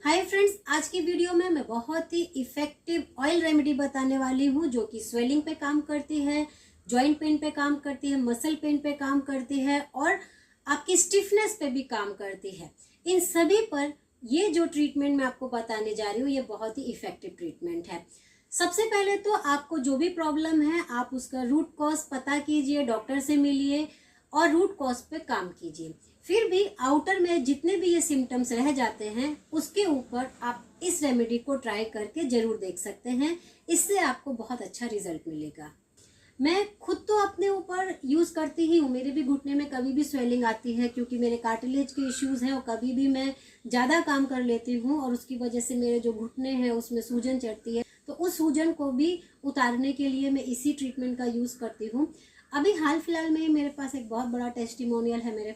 Hi friends, आज की video में मैं बहुत ही इफेक्टिव ऑयल रेमेडी बताने वाली हूँ जो कि स्वेलिंग पे काम करती है, जॉइंट पेन पे काम करती है, मसल पेन पे काम करती है और आपकी स्टिफनेस पे भी काम करती है। इन सभी पर ये जो ट्रीटमेंट मैं आपको बताने जा रही हूँ ये बहुत ही इफेक्टिव ट्रीटमेंट है। सबसे पहले तो आपको जो भी प्रॉब्लम है आप उसका रूट कॉज पता कीजिए, डॉक्टर से मिलिए और रूट कॉज पे काम कीजिए। फिर भी आउटर में जितने भी ये सिम्टम्स रह जाते हैं उसके ऊपर आप इस रेमेडी को ट्राई करके जरूर देख सकते हैं। इससे आपको बहुत अच्छा रिजल्ट मिलेगा। मैं खुद तो अपने ऊपर यूज करती ही हूँ। मेरे भी घुटने में कभी भी स्वेलिंग आती है क्योंकि मेरे कार्टिलेज के इश्यूज हैं और कभी भी मैं ज्यादा काम कर लेती हूँ और उसकी वजह से मेरे जो घुटने हैं उसमें सूजन चढ़ती है। तो उस सूजन को भी उतारने के लिए मैं इसी ट्रीटमेंट का यूज करती हूँ। अभी हाल फिलहाल में मेरे पास एक बहुत बड़ा टेस्टिमोनियल है मेरे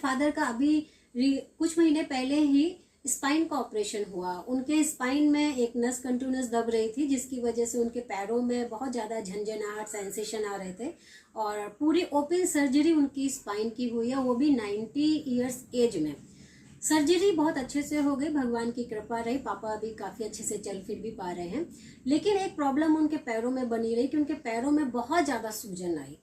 फादर का अभी कुछ महीने पहले ही स्पाइन का ऑपरेशन हुआ। उनके स्पाइन में एक नस कंटिन्यूस दब रही थी जिसकी वजह से उनके पैरों में बहुत ज़्यादा झंझनाहट सेंसेशन आ रहे थे और पूरी ओपन सर्जरी उनकी स्पाइन की हुई है, वो भी 90 इयर्स एज में। सर्जरी बहुत अच्छे से हो गई, भगवान की कृपा रही। पापा अभी काफ़ी अच्छे से चल फिर भी पा रहे हैं, लेकिन एक प्रॉब्लम उनके पैरों में बनी रही कि उनके पैरों में बहुत ज़्यादा सूजन आई।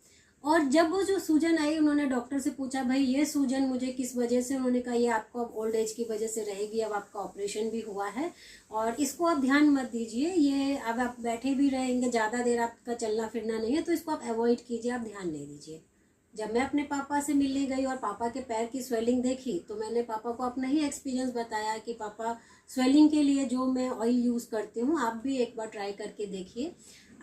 और जब वो जो सूजन आई उन्होंने डॉक्टर से पूछा भाई ये सूजन मुझे किस वजह से, उन्होंने कहा ये आपको अब ओल्ड एज की वजह से रहेगी, अब आपका ऑपरेशन भी हुआ है और इसको आप ध्यान मत दीजिए, ये अब आप बैठे भी रहेंगे, ज़्यादा देर आपका चलना फिरना नहीं है तो इसको आप अवॉइड कीजिए, आप ध्यान नहीं दीजिए। जब मैं अपने पापा से मिलने गई और पापा के पैर की स्वेलिंग देखी तो मैंने पापा को अपना ही एक्सपीरियंस बताया कि पापा स्वेलिंग के लिए जो मैं ऑयल यूज़ करती हूँ आप भी एक बार ट्राई करके देखिए,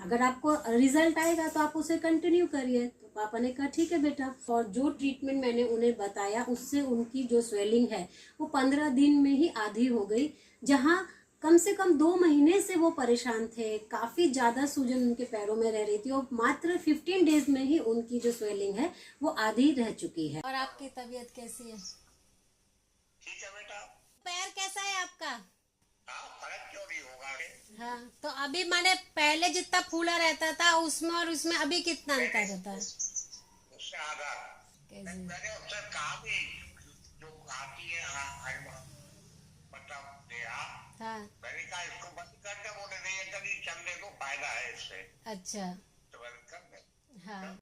अगर आपको रिजल्ट आएगा तो आप उसे कंटिन्यू करिए। तो पापा ने कहा ठीक है बेटा। और जो ट्रीटमेंट मैंने उन्हें बताया उससे उनकी जो स्वेलिंग है वो 15 दिन में ही आधी हो गई। जहाँ कम से कम 2 महीने से वो परेशान थे, काफ़ी ज़्यादा सूजन उनके पैरों में रह रही थी और मात्र 15 डेज में ही उनकी जो स्वेलिंग है वो आधी रह चुकी है। और आपकी तबीयत कैसी है? ठीक है बेटा। पैर कैसा है आपका? हाँ, फर्क क्यों नहीं होगा? हाँ, तो अभी मैंने पहले जितना फूला रहता था उसमें और उसमें अभी कितना अंतर रहता है? उससे आधा। कैसे? मैंने उससे कहा भी जो आती है मतलब हाँ। मैंने कहा इसको बंद कर दे, बोले नहीं है कभी चलने को फायदा है इससे, अच्छा। तो बंद कर दे। हाँ,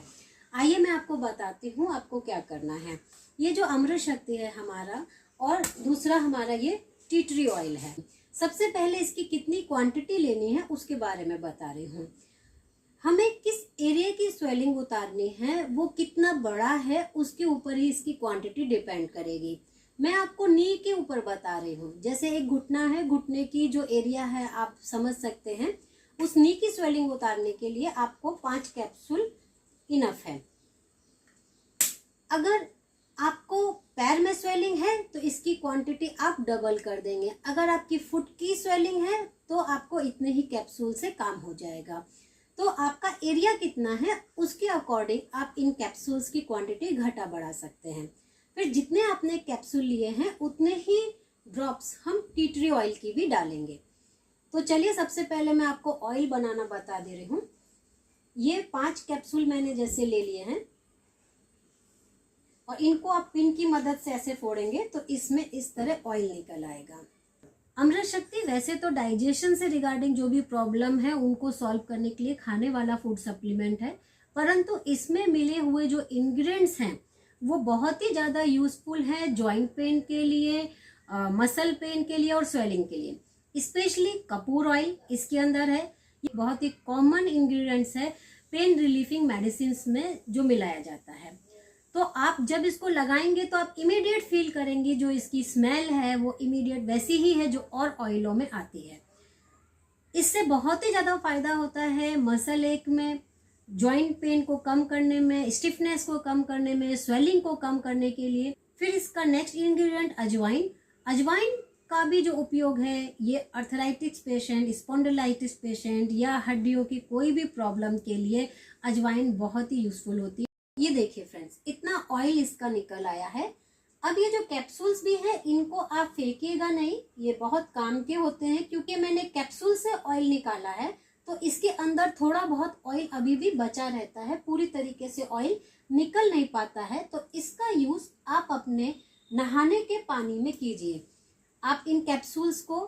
आइए मैं आपको बताती हूँ आपको क्या करना है। ये जो अमृत शक्ति है हमारा और दूसरा हमारा ये टी ट्री ऑयल है। सबसे पहले इसकी कितनी क्वांटिटी लेनी है उसके बारे में बता रही हूँ। हमें किस एरिया की स्वेलिंग उतारनी है वो कितना बड़ा है उसके ऊपर ही इसकी क्वांटिटी डिपेंड करेगी। मैं आपको नी के ऊपर बता रही हूँ। जैसे एक घुटना है, घुटने की जो एरिया है आप समझ सकते हैं, उस नी की स्वेलिंग उतारने के लिए आपको 5 कैप्सूल इनफ है। अगर आपको पैर में स्वेलिंग है तो इसकी क्वांटिटी आप डबल कर देंगे। अगर आपकी फुट की स्वेलिंग है तो आपको इतने ही कैप्सूल से काम हो जाएगा। तो आपका एरिया कितना है उसके अकॉर्डिंग आप इन कैप्सूल्स की क्वांटिटी घटा बढ़ा सकते हैं। फिर जितने आपने कैप्सूल लिए हैं उतने ही ड्रॉप्स हम टी ट्री ऑयल की भी डालेंगे। तो चलिए सबसे पहले मैं आपको ऑयल बनाना बता दे रही हूँ। ये 5 कैप्सूल मैंने जैसे ले लिए हैं और इनको आप पिन की मदद से ऐसे फोड़ेंगे तो इसमें इस तरह ऑयल निकल आएगा। अमृत शक्ति वैसे तो डाइजेशन से रिगार्डिंग जो भी प्रॉब्लम है उनको सॉल्व करने के लिए खाने वाला फूड सप्लीमेंट है, परंतु इसमें मिले हुए जो इंग्रेडिएंट्स हैं वो बहुत ही ज़्यादा यूजफुल है जॉइंट पेन के लिए, मसल पेन के लिए और स्वेलिंग के लिए। स्पेशली कपूर ऑयल इसके अंदर है। ये बहुत ही कॉमन इंग्रेडिएंट्स है पेन रिलीफिंग मेडिसिन में जो मिलाया जाता है। तो आप जब इसको लगाएंगे तो आप इमीडिएट फील करेंगे जो इसकी स्मेल है वो इमीडिएट वैसी ही है जो और ऑयलों में आती है। इससे बहुत ही ज़्यादा फायदा होता है मसल एक में, जॉइंट पेन को कम करने में, स्टिफनेस को कम करने में, स्वेलिंग को कम करने के लिए। फिर इसका नेक्स्ट इंग्रेडिएंट अजवाइन। अजवाइन का भी जो उपयोग है ये अर्थराइटिस पेशेंट, स्पॉन्डिलाइटिस पेशेंट या हड्डियों की कोई भी प्रॉब्लम के लिए अजवाइन बहुत ही यूजफुल होती है। ये देखिए फ्रेंड्स, इतना ऑयल इसका निकल आया है। अब ये जो कैप्सूल्स भी है इनको आप फेंकिएगा नहीं, ये बहुत काम के होते हैं क्योंकि मैंने कैप्सूल से ऑयल निकाला है तो इसके अंदर थोड़ा बहुत ऑयल अभी भी बचा रहता है, पूरी तरीके से ऑयल निकल नहीं पाता है। तो इसका यूज आप अपने नहाने के पानी में कीजिए। आप इन कैप्सूल्स को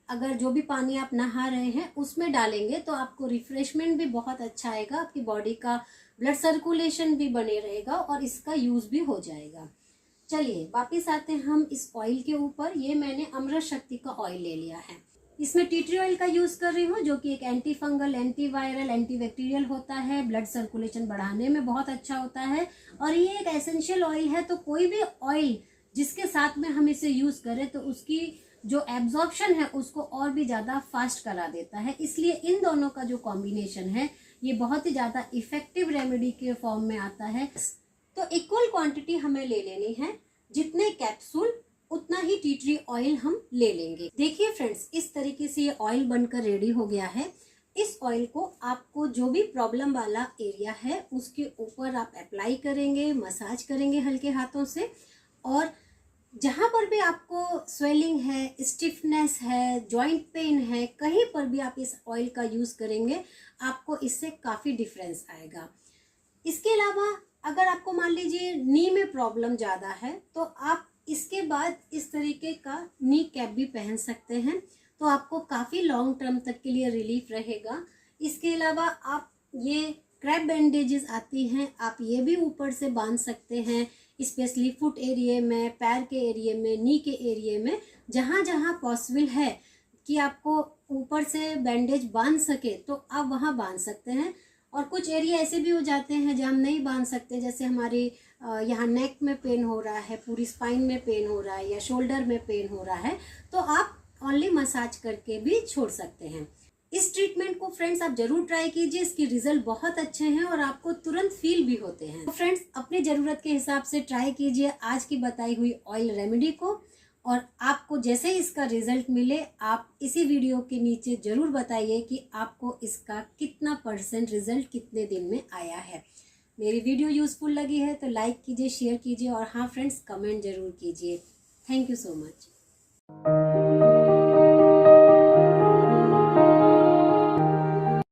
अगर जो भी पानी आप नहा रहे हैं उसमें डालेंगे तो आपको रिफ्रेशमेंट भी बहुत अच्छा आएगा, आपकी बॉडी का ब्लड सर्कुलेशन भी बने रहेगा और इसका यूज भी हो जाएगा। चलिए वापिस आते हैं हम इस ऑयल के ऊपर। ये मैंने अमृत शक्ति का ऑयल ले लिया है। इसमें टी ट्री ऑयल का यूज कर रही हूँ जो कि एक anti fungal, anti viral, anti bacterial होता है, ब्लड सर्कुलेशन बढ़ाने में बहुत अच्छा होता है और ये एक एसेंशियल ऑयल है। तो कोई भी ऑयल जिसके साथ में हम इसे यूज करें तो उसकी जो एब्जॉर्प्शन है उसको और भी ज्यादा फास्ट करा देता है। इसलिए इन दोनों का जो कॉम्बिनेशन है ये बहुत ही ज्यादा इफेक्टिव रेमेडी के फॉर्म में आता है। तो इक्वल क्वांटिटी हमें ले लेनी है, जितने कैप्सूल उतना ही टी ट्री ऑयल हम ले लेंगे। देखिए फ्रेंड्स, इस तरीके से ये ऑयल बनकर रेडी हो गया है। इस ऑयल को आपको जो भी प्रॉब्लम वाला एरिया है उसके ऊपर आप अप्लाई करेंगे, मसाज करेंगे हल्के हाथों से, और जहां पर भी आपको स्वेलिंग है, स्टिफनेस है, जॉइंट पेन है, कहीं पर भी आप इस ऑयल का यूज करेंगे आपको इससे काफी डिफरेंस आएगा। इसके अलावा अगर आपको मान लीजिए नी में प्रॉब्लम ज्यादा है तो आप इसके बाद इस तरीके का नी कैप भी पहन सकते हैं, तो आपको काफी लॉन्ग टर्म तक के लिए रिलीफ रहेगा। इसके अलावा आप ये क्रैप बैंडेजेस आती हैं, आप ये भी ऊपर से बांध सकते हैं, स्पेशली फुट एरिया में, पैर के एरिया में, नी के एरिया में, जहाँ जहाँ पॉसिबल है कि आपको ऊपर से बैंडेज बांध सके तो आप वहाँ बांध सकते हैं। और कुछ एरिया ऐसे भी हो जाते हैं जहाँ हम नहीं बांध सकते, जैसे हमारे यहाँ नेक में पेन हो रहा है, पूरी स्पाइन में पेन हो रहा है या शोल्डर में पेन हो रहा है, तो आप ओनली मसाज करके भी छोड़ सकते हैं। इस ट्रीटमेंट को फ्रेंड्स आप जरूर ट्राई कीजिए, इसके रिजल्ट बहुत अच्छे हैं और आपको तुरंत फील भी होते हैं। तो फ्रेंड्स अपनी जरूरत के हिसाब से ट्राई कीजिए आज की बताई हुई ऑयल रेमेडी को, और आपको जैसे ही इसका रिजल्ट मिले आप इसी वीडियो के नीचे जरूर बताइए कि आपको इसका कितना % रिजल्ट कितने दिन में आया है। मेरी वीडियो यूजफुल लगी है तो लाइक कीजिए, शेयर कीजिए और हाँ फ्रेंड्स कमेंट जरूर कीजिए। Thank you so much.